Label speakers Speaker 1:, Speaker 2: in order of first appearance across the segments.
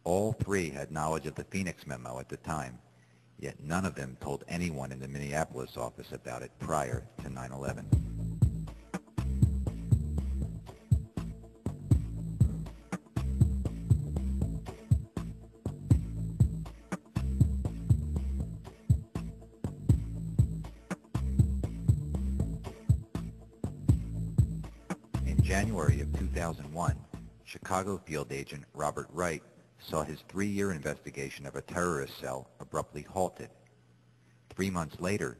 Speaker 1: All three had knowledge of the Phoenix memo at the time, yet none of them told anyone in the Minneapolis office about it prior to 9/11. In January of 2001, Chicago field agent Robert Wright saw his 3-year investigation of a terrorist cell abruptly halted. 3 months later,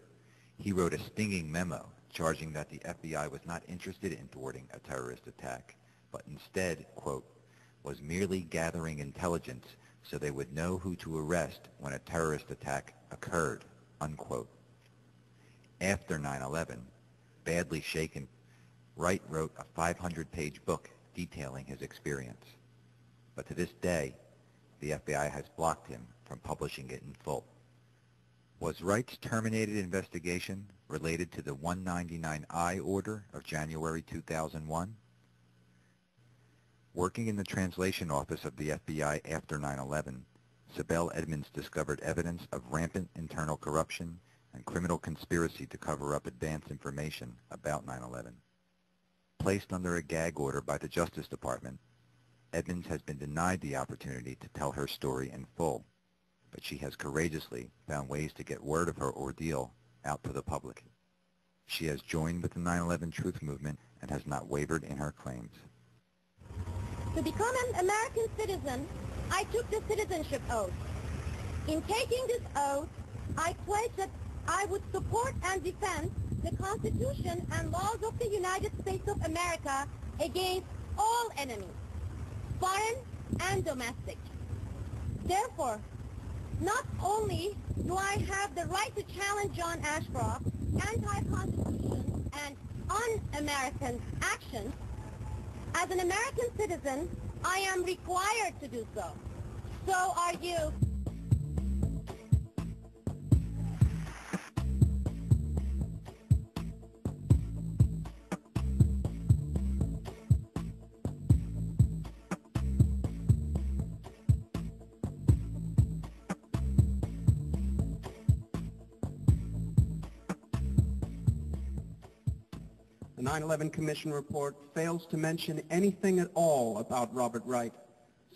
Speaker 1: he wrote a stinging memo charging that the FBI was not interested in thwarting a terrorist attack, but instead, quote, was merely gathering intelligence so they would know who to arrest when a terrorist attack occurred, unquote. After 9/11, badly shaken, Wright wrote a 500-page book detailing his experience. But to this day, the FBI has blocked him from publishing it in full. Was Wright's terminated investigation related to the 199I order of January 2001? Working in the translation office of the FBI after 9/11, Sibel Edmonds discovered evidence of rampant internal corruption and criminal conspiracy to cover up advance information about 9/11. Placed under a gag order by the Justice Department, Edmonds has been denied the opportunity to tell her story in full, but she has courageously found ways to get word of her ordeal out to the public. She has joined with the 9/11 Truth Movement and has not wavered in her claims.
Speaker 2: To become an American citizen, I took the citizenship oath. In taking this oath, I pledged that I would support and defend the Constitution and laws of the United States of America against all enemies, foreign and domestic. Therefore, not only do I have the right to challenge John Ashcroft's anti-Constitution and un-American actions, as an American citizen, I am required to do so. So are you.
Speaker 3: The 9/11 Commission report fails to mention anything at all about Robert Wright.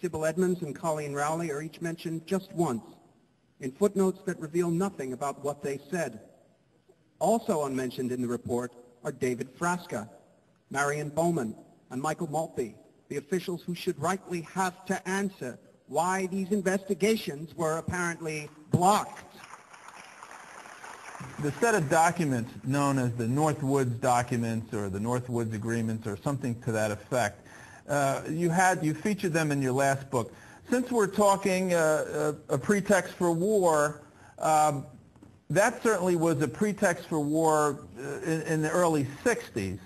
Speaker 3: Sibel Edmonds and Colleen Rowley are each mentioned just once, in footnotes that reveal nothing about what they said. Also unmentioned in the report are David Frasca, Marion Bowman, and Michael Maltby, the officials who should rightly have to answer why these investigations were apparently blocked.
Speaker 4: The set of documents known as the Northwoods documents or the Northwoods agreements or something to that effect, you featured them in your last book. Since we're talking a pretext for war, that certainly was a pretext for war in the early 60s.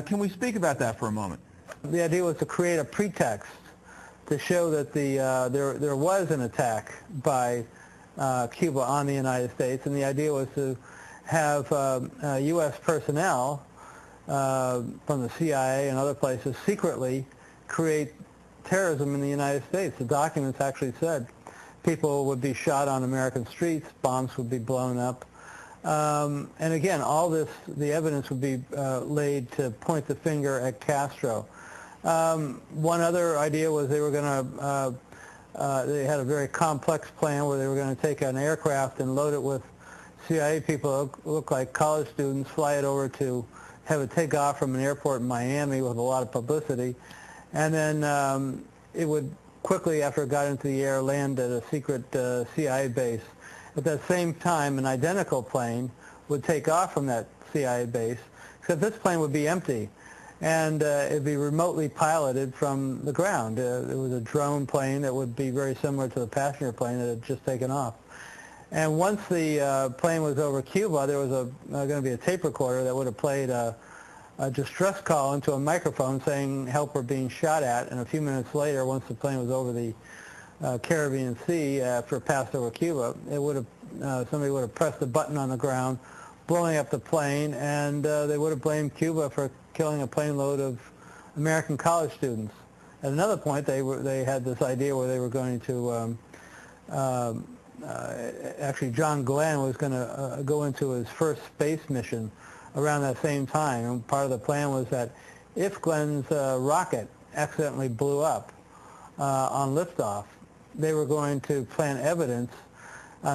Speaker 4: Can we speak about that for a moment?
Speaker 5: The idea was to create a pretext to show that there was an attack by Cuba on the United States, and the idea was to have U.S. personnel from the CIA and other places secretly create terrorism in the United States. The documents actually said people would be shot on American streets, bombs would be blown up, and again, all this, the evidence would be laid to point the finger at Castro. One other idea was they were going to they had a very complex plan where they were going to take an aircraft and load it with CIA people who looked like college students, fly it over to have it take off from an airport in Miami with a lot of publicity, and then it would quickly, after it got into the air, land at a secret CIA base. At that same time, an identical plane would take off from that CIA base, except this plane would be empty, and it'd be remotely piloted from the ground. It was a drone plane that would be very similar to the passenger plane that had just taken off. And once the plane was over Cuba, there was going to be a tape recorder that would have played a distress call into a microphone saying help were being shot at, and a few minutes later, once the plane was over the Caribbean Sea after it passed over Cuba, it would have somebody would have pressed a button on the ground, blowing up the plane, and they would have blamed Cuba for killing a plane load of American college students. At another point, they had this idea where they were going to actually John Glenn was going to go into his first space mission around that same time, and part of the plan was that if Glenn's rocket accidentally blew up on liftoff, they were going to plant evidence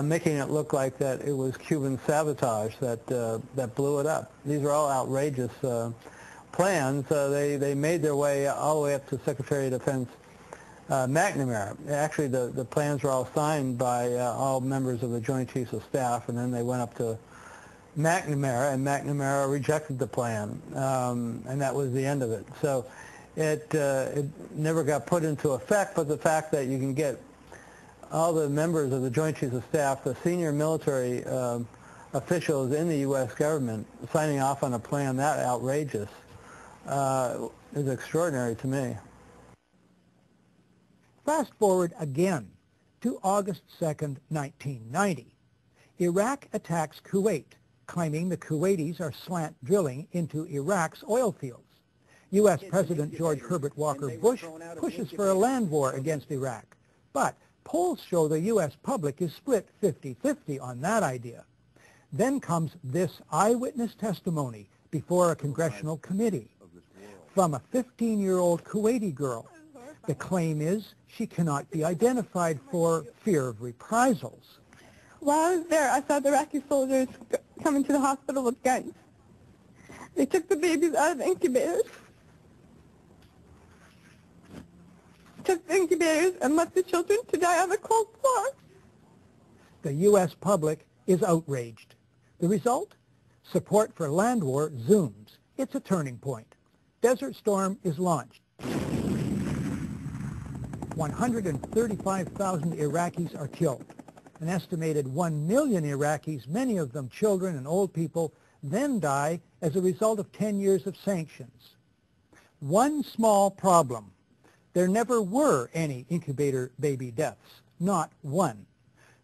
Speaker 5: making it look like that it was Cuban sabotage that blew it up. These are all outrageous plans. They made their way all the way up to Secretary of Defense McNamara. Actually, the plans were all signed by all members of the Joint Chiefs of Staff, and then they went up to McNamara, and McNamara rejected the plan, and that was the end of it. So it never got put into effect, but the fact that you can get all the members of the Joint Chiefs of Staff, the senior military officials in the U.S. government, signing off on a plan that outrageous is extraordinary to me.
Speaker 6: Fast forward again to August 2nd, 1990. Iraq attacks Kuwait, claiming the Kuwaitis are slant drilling into Iraq's oil fields. U.S. President George Herbert Walker Bush pushes for a land war against Iraq, but polls show the U.S. public is split 50-50 on that idea. Then comes this eyewitness testimony before a congressional committee from a 15-year-old Kuwaiti girl. The claim is she cannot be identified for fear of reprisals.
Speaker 7: While I was there, I saw the Iraqi soldiers come into the hospital with guns. They took the babies out of the incubators, and left the children to die on the cold floor.
Speaker 6: The U.S. public is outraged. The result? Support for land war zooms. It's a turning point. Desert Storm is launched. 135,000 Iraqis are killed. An estimated 1 million Iraqis, many of them children and old people, then die as a result of 10 years of sanctions. One small problem. There never were any incubator baby deaths, not one.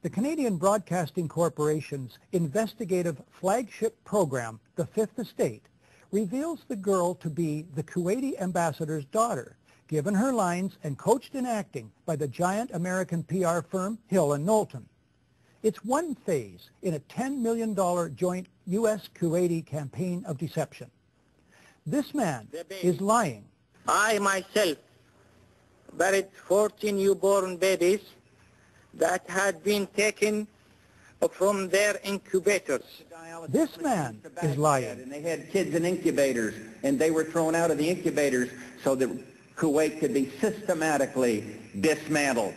Speaker 6: The Canadian Broadcasting Corporation's investigative flagship program, The Fifth Estate, reveals the girl to be the Kuwaiti ambassador's daughter, given her lines and coached in acting by the giant American PR firm Hill & Knowlton. It's one phase in a $10 million joint U.S.-Kuwaiti campaign of deception. This man is lying.
Speaker 8: I myself buried 14 newborn babies that had been taken from their incubators.
Speaker 6: This man is lying.
Speaker 9: And they had kids in incubators, and they were thrown out of the incubators so that Kuwait could be systematically dismantled.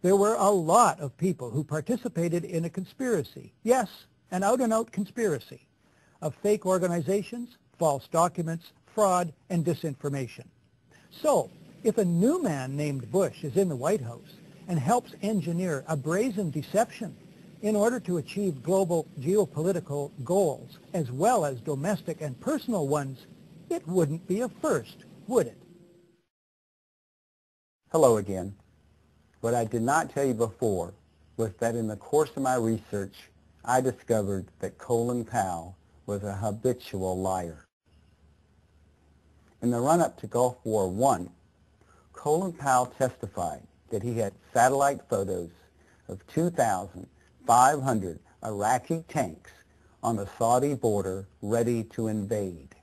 Speaker 6: There were a lot of people who participated in a conspiracy. Yes, an out-and-out conspiracy of fake organizations, false documents, fraud, and disinformation. So, if a new man named Bush is in the White House and helps engineer a brazen deception in order to achieve global geopolitical goals as well as domestic and personal ones, it wouldn't be a first, would it?
Speaker 10: Hello again. What I did not tell you before was that in the course of my research, I discovered that Colin Powell was a habitual liar. In the run-up to Gulf War I, Colin Powell testified that he had satellite photos of 2,500 Iraqi tanks on the Saudi border ready to invade.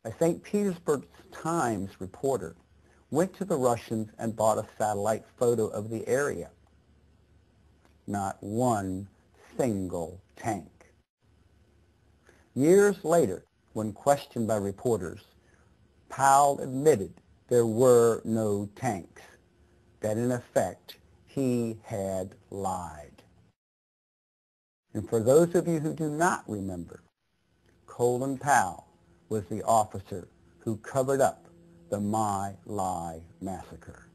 Speaker 10: A St. Petersburg Times reporter went to the Russians and bought a satellite photo of the area. Not one single tank. Years later, when questioned by reporters, Powell admitted there were no tanks, that in effect he had lied. And for those of you who do not remember, Colin Powell was the officer who covered up the My Lai massacre.